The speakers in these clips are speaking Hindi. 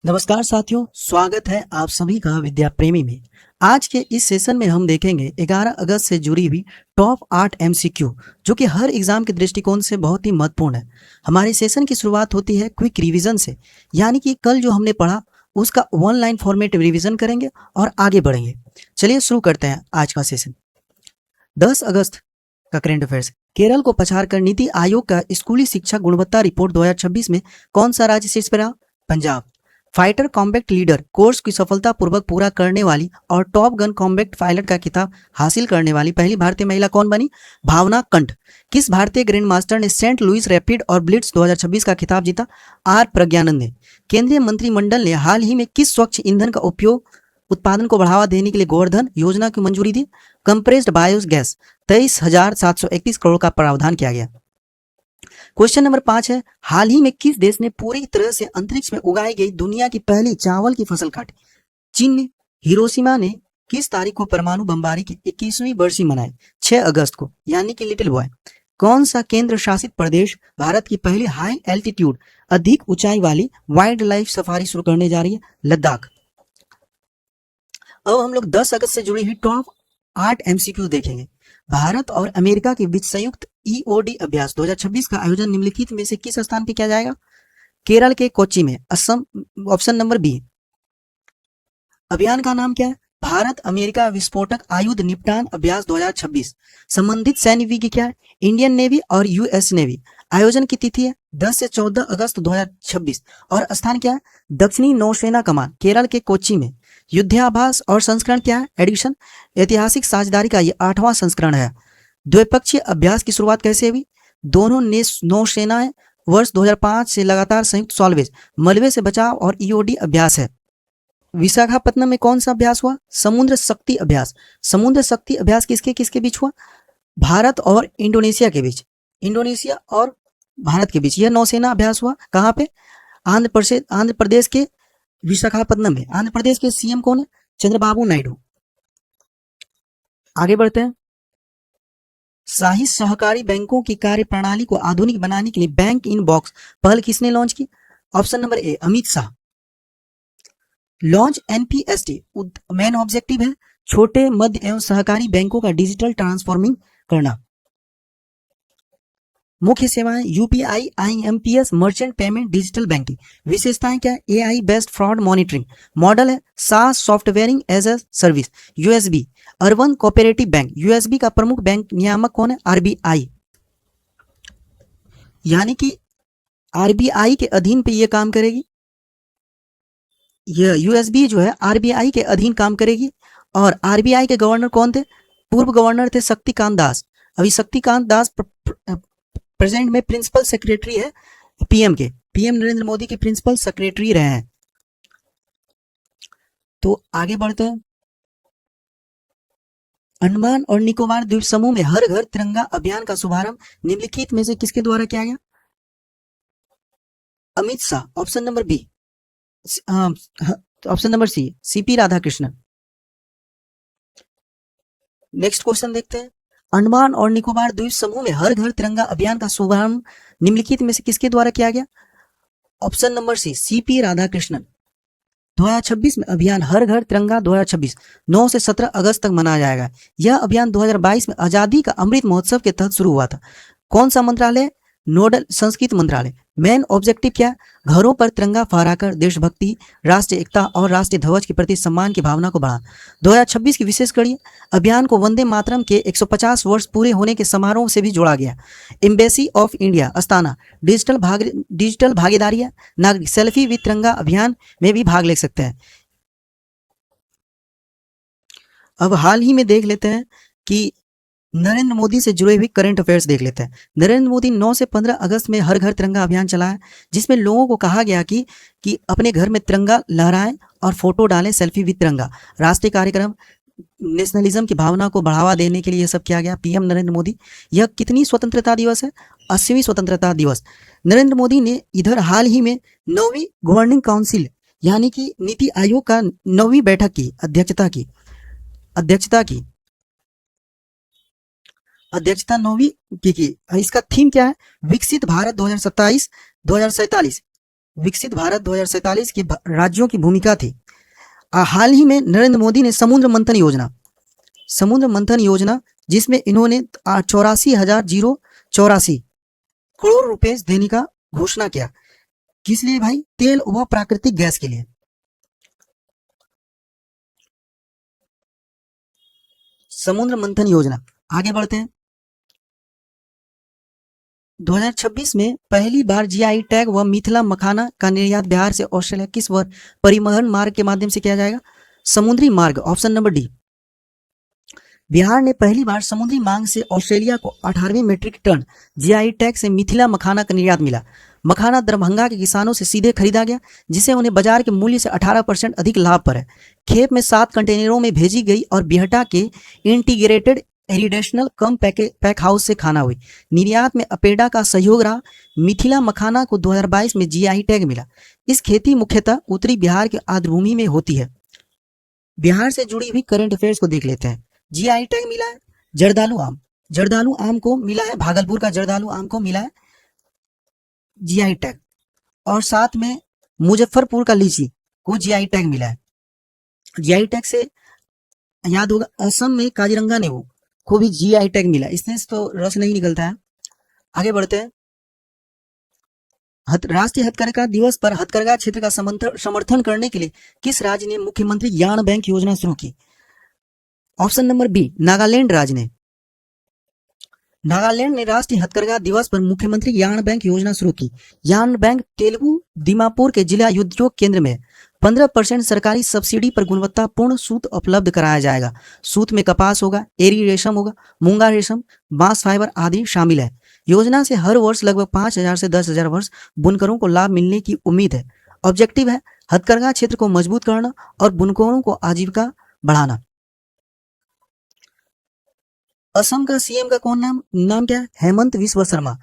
नमस्कार साथियों, स्वागत है आप सभी का विद्या प्रेमी में। आज के इस सेशन में हम देखेंगे 11 अगस्त से जुड़ी हुई टॉप 8 एमसीक्यू जो कि हर एग्जाम के दृष्टिकोण से बहुत ही महत्वपूर्ण है। हमारे सेशन की शुरुआत होती है क्विक रिवीजन से, यानी कि कल जो हमने पढ़ा उसका वन लाइन फॉर्मेट रिवीजन करेंगे और आगे बढ़ेंगे। चलिए शुरू करते हैं आज का सेशन। 10 अगस्त का करंट अफेयर्स। केरल को पछाड़ कर नीति आयोग का स्कूली शिक्षा गुणवत्ता रिपोर्ट 2026 में कौन सा राज्य शीर्ष पर रहा? Punjab. Fighter combat leader course की सफलतापूर्वक पूरा करने वाली और टॉप गन कॉम्बैट पायलट का खिताब हासिल करने वाली पहली भारतीय महिला कौन बनी? भावना कंठ। किस भारतीय ग्रैंड मास्टर ने सेंट लुइस रैपिड और ब्लिट्स 2026 का खिताब जीता? आर प्रज्ञानंद ने। केंद्रीय मंत्रिमंडल ने हाल ही में किस स्वच्छ ईंधन का उपयोग उत्पादन को बढ़ावा देने के लिए गोवर्धन योजना की मंजूरी दी? कंप्रेस्ड बायोगैस 23,731 करोड़ का प्रावधान किया गया। क्वेश्चन नंबर 5 है, हाल ही में किस देश ने पूरी तरह से अंतरिक्ष में उगाई गई दुनिया की पहली चावल की फसल काटी? चीन ने। हिरोशिमा ने किस तारीख को परमाणु बमबारी की 21वीं बरसी मनाई? 6 अगस्त को, यानी कि लिटिल बॉय। कौन सा केंद्र शासित प्रदेश भारत की पहली हाई एल्टीट्यूड अधिक ऊंचाई वाली वाइल्ड लाइफ सफारी शुरू करने जा रही है? लद्दाख। अब हम लोग 10 अगस्त से जुड़ी हुई टॉप 8 एमसीक्यू देखेंगे। भारत और अमेरिका के बीच संयुक्त ईओडी अभ्यास 2026 का आयोजन निम्नलिखित में से किस स्थान पर किया जाएगा? केरल के कोच्चि में। असम। Option number B. अभियान का नाम क्या है? भारत अमेरिका विस्फोटक आयुध निपटान अभ्यास 2026। संबंधित सैन्य विज्ञ क्या है? इंडियन नेवी और यूएस नेवी। आयोजन की तिथि है 10 से 14 अगस्त 2026 और स्थान क्या है? दक्षिणी नौसेना कमान, केरल के कोच्चि में। युद्धाभ्यास और संस्करण क्या है? एडिशन। ऐतिहासिक साझेदारी का यह 8वां संस्करण है। द्विपक्षीय अभ्यास की शुरुआत कैसे हुई? दोनों नौसेनाएं वर्ष 2005 से लगातार संयुक्त सॉल्वेज, मलबे से बचाव और ईओडी अभ्यास है। विशाखापत्तनम में कौन सा अभ्यास हुआ? समुद्र शक्ति अभ्यास। समुद्र शक्ति अभ्यास किसके किसके बीच हुआ? भारत और इंडोनेशिया के बीच। इंडोनेशिया और भारत के बीच यह नौसेना अभ्यास हुआ। कहाँ पे? आंध्र प्रदेश के विशाखापत्तनम में। आंध्र प्रदेश के सीएम कौन है? चंद्रबाबू नायडू। आगे बढ़ते हैं। शाही सहकारी बैंकों की कार्य प्रणाली को आधुनिक बनाने के लिए बैंक इन बॉक्स पहल किसने लॉन्च की? Option number A, Amit Shah. Launch NPST main objective है छोटे मध्य एवं सहकारी बैंकों का डिजिटल ट्रांसफॉर्मिंग करना। मुख्य सेवाएं UPI, IMPS, merchant payment, digital banking. विशेषताएं क्या है? AI based fraud monitoring. Model है सास सॉफ्टवेयरिंग as a service. USB urban cooperative bank. USB का प्रमुख बैंक नियामक कौन है? आरबीआई। यानी कि आरबीआई के अधीन पे ये काम करेगी। यह यूएसबी जो है आरबीआई के अधीन काम करेगी। और आरबीआई के गवर्नर कौन थे? पूर्व गवर्नर थे शक्तिकांत दास। अभी शक्तिकांत दास प्रेजेंट में प्रिंसिपल सेक्रेटरी है पीएम के। पीएम नरेंद्र मोदी के प्रिंसिपल सेक्रेटरी रहे हैं। तो आगे बढ़ते हैं। अंडमान और निकोबार द्वीप समूह में हर घर तिरंगा अभियान का शुभारंभ निम्नलिखित में से किसके द्वारा किया गया? Amit Shah. Option number B. Option number C, CP Radhakrishnan. Next question देखते हैं। अंडमान और निकोबार द्वीप समूह में हर घर तिरंगा अभियान का शुभारंभ निम्नलिखित में से किसके द्वारा किया गया? Option number C, CP Radhakrishnan. 2026 में अभियान हर घर तिरंगा 2026 9 से 17 अगस्त तक मनाया जाएगा। यह अभियान 2022 में आजादी का अमृत महोत्सव के तहत शुरू हुआ था। कौन सा मंत्रालय? नोडल संस्कृति मंत्रालय। मेन ऑब्जेक्टिव क्या? घरों पर तिरंगा फहराकर देशभक्ति, राष्ट्रीय एकता और राष्ट्रीय ध्वज के प्रति सम्मान की भावना को बढ़ा। 2026 की विशेष कड़ी अभियान को वंदे मातरम के 150 वर्ष पूरे होने के समारोह से भी जोड़ा गया। Embassy of India Astana digital भागीदारी नागरिक सेल्फी विद तिरंगा अभियान में भी भाग ले सकते हैं। अब हाल ही में देख लेते हैं कि नरेंद्र मोदी से जुड़े हुए करंट अफेयर्स देख लेते हैं। नरेंद्र मोदी 9 से 15 अगस्त में हर घर तिरंगा अभियान चलाया, जिसमें लोगों को कहा गया कि अपने घर में तिरंगा लहराएं और फोटो डालें सेल्फी विद तिरंगा। राष्ट्रीय कार्यक्रम नेशनलिज्म की भावना को बढ़ावा देने के लिए यह सब किया गया। पीएम नरेंद्र मोदी। यह कितनी स्वतंत्रता दिवस है? 80वीं स्वतंत्रता दिवस। नरेंद्र मोदी ने इधर हाल ही में 9वीं गवर्निंग काउंसिल यानी कि नीति आयोग का 9वीं बैठक की अध्यक्षता 9वीं की। इसका थीम क्या है? विकसित भारत 2027-2047। विकसित भारत 2047 के राज्यों की भूमिका थी। हाल ही में नरेंद्र मोदी ने समुद्र मंथन योजना जिसमें इन्होंने 84,084 करोड़ रुपए देने का घोषणा किया। किस लिए भाई? तेल व प्राकृतिक गैस के लिए। समुद्र मंथन योजना। आगे बढ़ते हैं। 2026 में पहली बार जीआई टैग व मिथिला मखाना का निर्यात बिहार से ऑस्ट्रेलिया किस परिवहन मार्ग के माध्यम से किया जाएगा? समुद्री मार्ग, ऑप्शन नंबर डी। बिहार ने पहली बार समुद्री मांग से ऑस्ट्रेलिया को 18 मीट्रिक टन जीआई टैग से मिथिला मखाना का निर्यात मिला। मखाना दरभंगा के किसानों से सीधे खरीदा गया, जिसे उन्हें बाजार के मूल्य से 18% अधिक लाभ पर है। खेप में 7 कंटेनरों में भेजी गई और बिहटा के इंटीग्रेटेड एरिडेशनल कम पैक हाउस से खाना हुई। निर्यात में अपेडा का सहयोग रहा। मिथिला मखाना को 2022 में जीआई टैग मिला। इस खेती मुख्यतः उत्तरी बिहार की आर्द्रभूमि में होती है। बिहार से जुड़ी हुई करंट अफेयर्स को देख लेते हैं। जीआई टैग मिला है जर्दालू आम को मिला है, भागलपुर का जर्दालू आम को मिला है जीआई टैग। और साथ में मुजफ्फरपुर का लीची को जीआई टैग मिला है। जीआई टैग से याद होगा, असम में काजीरंगा नींबू को भी जीआई टैग मिला। इसमें तो रस नहीं निकलता है। आगे बढ़ते हैं। राष्ट्रीय हथकरघा दिवस पर हथकरघा क्षेत्र का समर्थन करने के लिए किस राज्य ने मुख्यमंत्री ज्ञान बैंक योजना शुरू की? ऑप्शन नंबर बी, नागालैंड राज्य ने। नागालैंड ने राष्ट्रीय हथकरघा दिवस पर मुख्यमंत्री ज्ञान बैंक योजना शुरू की। ज्ञान बैंक तेलुगु दीमापुर के जिला उद्योग केंद्र में 15% सरकारी सब्सिडी पर गुणवत्तापूर्ण सूत उपलब्ध कराया जाएगा। सूत में कपास होगा, एरी रेशम होगा, मूंगा रेशम, बांस फाइबर आदि शामिल है। योजना से हर वर्ष लगभग 5,000 से 10,000 वर्ष बुनकरों को लाभ मिलने की उम्मीद है। ऑब्जेक्टिव है हथकरघा क्षेत्र को मजबूत करना और बुनकरों को आजीविका बढ़ाना। असम का सीएम का कौन नाम क्या है? हेमंत विश्व शर्मा।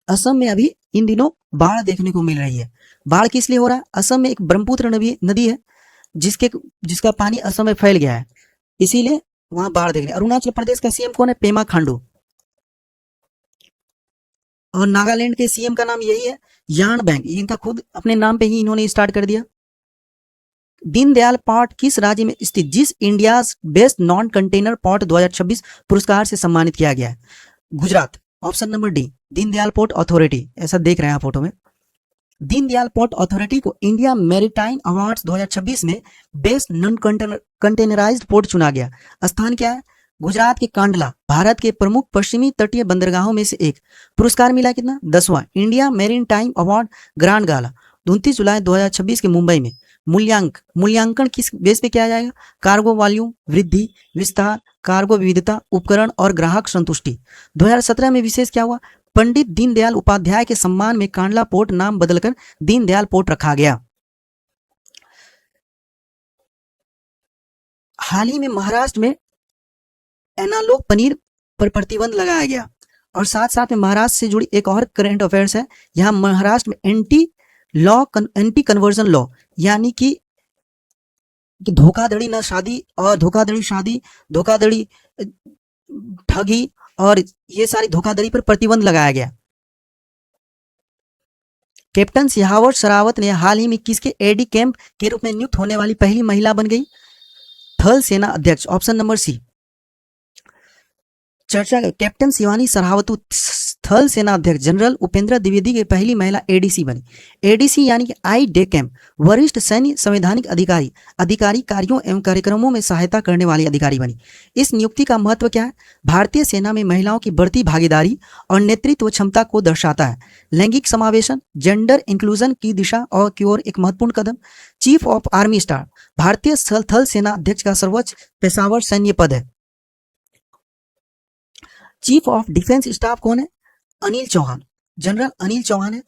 असम में अभी इन दिनों बाढ़ देखने को मिल रही है। बाढ़ किस लिए हो रहा है? असम में एक ब्रह्मपुत्र नदी है जिसका पानी असम में फैल गया है, इसीलिए वहां बाढ़ देखने। अरुणाचल प्रदेश का सीएम कौन है? पेमा खांडू। और नागालैंड के सीएम का नाम यही है, यान बैंक। इनका खुद अपने नाम पे ही इन्होंने स्टार्ट कर दिया। दीनदयाल पोर्ट किस राज्य में स्थित जिस India best non container port 2026 पुरस्कार से सम्मानित किया गया है? Gujarat, option number D, Deendayal port authority. ऐसा देख रहे हैं आप फोटो में। दीनदयाल पोर्ट अथॉरिटी को इंडिया मैरीटाइम अवार्ड्स 2026 में बेस्ट नॉन कंटेनराइज्ड पोर्ट चुना गया। स्थान क्या है? गुजरात के कांडला, भारत के प्रमुख पश्चिमी तटीय बंदरगाहों में से एक। पुरस्कार मिला कितना? 10वां India maritime award grand gala 29 जुलाई 2026 के मुंबई में। मूल्यांकन किस बेस पे किया जाएगा? कार्गो वॉल्यूम, वृद्धि, विस्तार, कार्गो विविधता, उपकरण और ग्राहक संतुष्टि। 2017 में विशेष क्या हुआ? पंडित दीनदयाल उपाध्याय के सम्मान में कांडला पोर्ट नाम बदलकर दीनदयाल पोर्ट रखा गया। हाल ही में महाराष्ट्र में एनालॉग पनीर पर प्रतिबंध लगाया गया। और साथ साथ में महाराष्ट्र से जुड़ी एक और करंट अफेयर्स है। यहाँ महाराष्ट्र में एंटी कन्वर्जन लॉ, यानी कि धोखाधड़ी न शादी और धोखाधड़ी शादी, धोखाधड़ी ठगी और ये सारी धोखाधड़ी पर प्रतिबंध लगाया गया। कैप्टन सिहावत शरावत ने हाल ही में किसके एडी कैंप के रूप में नियुक्त होने वाली पहली महिला बन गई? थल सेना अध्यक्ष, ऑप्शन नंबर सी। चर्चा कैप्टन शिवानी सरावतु थल सेना अध्यक्ष जनरल उपेंद्र द्विवेदी की पहली महिला एडीसी बनी। एडीसी यानी कि आई डे कैंप, वरिष्ठ सैन्य संवैधानिक अधिकारी कार्यों एवं कार्यक्रमों में सहायता करने वाली अधिकारी बनी। इस नियुक्ति का महत्व क्या है? भारतीय सेना में महिलाओं की बढ़ती भागीदारी और नेतृत्व क्षमता को दर्शाता है। लैंगिक समावेशन, जेंडर इंक्लूजन की दिशा और की ओर एक महत्वपूर्ण कदम। चीफ ऑफ आर्मी स्टाफ, भारतीय थल सेना अध्यक्ष का सर्वोच्च पेशावर सैन्य पद है। चीफ ऑफ डिफेंस स्टाफ कौन है? अनिल चौहान, जनरल अनिल चौहान है।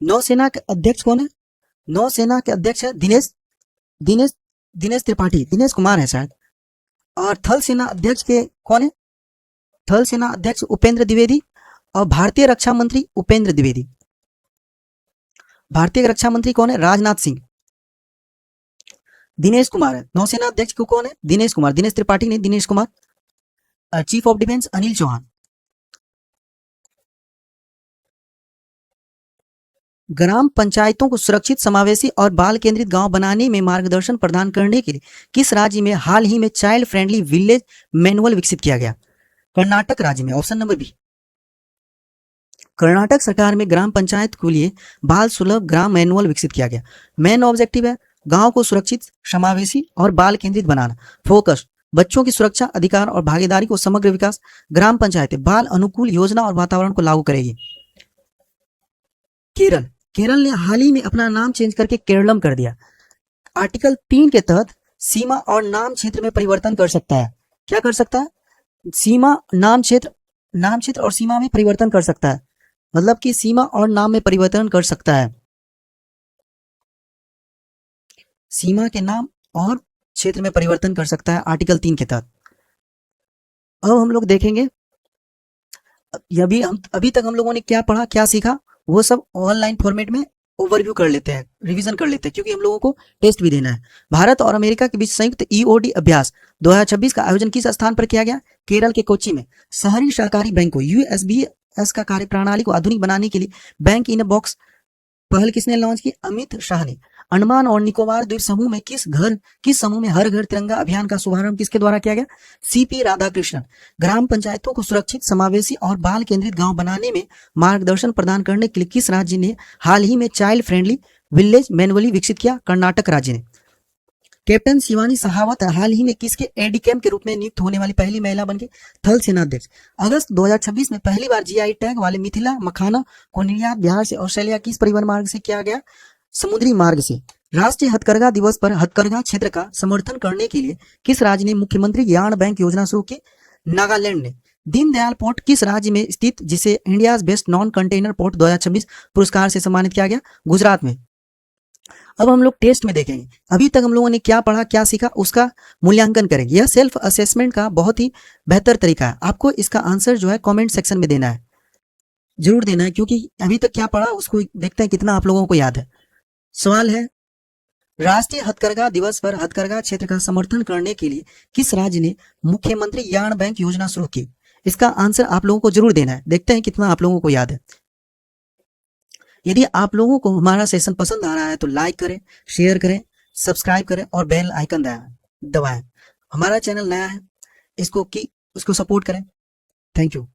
नौसेना के अध्यक्ष कौन है? नौसेना के अध्यक्ष है दिनेश त्रिपाठी, दिनेश कुमार है शायद। और थल सेना अध्यक्ष के कौन है? थल सेना अध्यक्ष उपेंद्र द्विवेदी। और भारतीय रक्षा मंत्री उपेंद्र द्विवेदी। भारतीय रक्षा मंत्री कौन है? राजनाथ सिंह। दिनेश कुमार है। नौसेना अध्यक्ष को कौन है? दिनेश कुमार, दिनेश त्रिपाठी नहीं, Dinesh Kumar. Chief of defence Anil Chauhan. ग्राम पंचायतों को सुरक्षित, समावेशी और बाल केंद्रित गांव बनाने में मार्गदर्शन प्रदान करने के लिए किस राज्य में हाल ही में चाइल्ड फ्रेंडली विलेज मैनुअल विकसित किया गया? कर्नाटक राज्य में, ऑप्शन नंबर बी। कर्नाटक सरकार में ग्राम पंचायत के लिए बाल सुलभ ग्राम मैनुअल विकसित किया गया। मेन ऑब्जेक्टिव है गांव को सुरक्षित, समावेशी और बाल केंद्रित बनाना। फोकस बच्चों की सुरक्षा, अधिकार और भागीदारी को समग्र विकास। ग्राम पंचायतें बाल अनुकूल योजना और वातावरण को लागू करेगी। केरल, केरल ने हाल ही में अपना नाम चेंज करके केरलम कर दिया। आर्टिकल 3 के तहत सीमा और नाम क्षेत्र में परिवर्तन कर सकता है। क्या कर सकता है? सीमा, नाम क्षेत्र और सीमा में परिवर्तन कर सकता है। मतलब कि सीमा और नाम में परिवर्तन कर सकता है। सीमा के नाम और क्षेत्र में परिवर्तन कर सकता है आर्टिकल 3 के तहत। अब हम लोग देखेंगे अभी तक हम लोगों ने क्या पढ़ा, क्या सीखा, वो सब ऑनलाइन फॉर्मेट में ओवरव्यू कर लेते हैं, रिवीजन कर लेते हैं, क्योंकि हम लोगों को टेस्ट भी देना है। भारत और अमेरिका के बीच संयुक्त ईओडी अभ्यास 2026 का आयोजन किस स्थान पर किया गया? केरल के कोच्चि में। शहरी सहकारी बैंकों यूएसबीएस का कार्यप्रणाली को आधुनिक बनाने के लिए बैंक इन बॉक्स पहल किसने लॉन्च की? अमित शाह ने। अंडमान और निकोबार द्वीप समूह में किस समूह में हर घर तिरंगा अभियान का शुभारंभ किसके द्वारा किया गया? सीपी राधाकृष्णन। ग्राम पंचायतों को सुरक्षित, समावेशी और बाल केंद्रित गांव बनाने में मार्गदर्शन प्रदान करने के लिए किस राज्य ने हाल ही में चाइल्ड फ्रेंडली विलेज मैनुअली विकसित किया? कर्नाटक राज्य ने। कैप्टन शिवानी सहावत हाल ही में किसके एडीकेम के रूप में नियुक्त होने वाली पहली महिला बन गई? थल सेनाध्यक्ष। अगस्त 2026 में पहली बार जीआई टैग वाले मिथिला मखाना को निर्यात बिहार से ऑस्ट्रेलिया किस परिवहन मार्ग से किया गया? समुद्री मार्ग से। राष्ट्रीय हथकरघा दिवस पर हथकरघा क्षेत्र का समर्थन करने के लिए किस राज्य ने मुख्यमंत्री ज्ञान बैंक योजना शुरू की? नागालैंड ने। दीनदयाल पोर्ट किस राज्य में स्थित, जिसे India best non container port 2026 पुरस्कार से सम्मानित किया गया? गुजरात में। अब हम लोग टेस्ट में देखेंगे अभी तक हम लोगों ने क्या पढ़ा, क्या सीखा, उसका मूल्यांकन करेंगे। यह सेल्फ असेसमेंट का बहुत ही बेहतर तरीका है। आपको इसका आंसर जो है कमेंट सेक्शन में देना है, जरूर देना है, क्योंकि अभी तक क्या पढ़ा उसको देखते हैं कितना आप लोगों को याद है। सवाल है, राष्ट्रीय हथकरघा दिवस पर हथकरघा क्षेत्र का समर्थन करने के लिए किस राज्य ने मुख्यमंत्री ज्ञान बैंक योजना शुरू की? इसका आंसर आप लोगों को जरूर देना है, देखते हैं कितना आप लोगों को याद है। यदि आप लोगों को हमारा सेशन पसंद आ रहा है तो लाइक करें, शेयर करें, सब्सक्राइब करें और बेल आइकन दबाएं। हमारा चैनल नया है, उसको सपोर्ट करें। Thank you.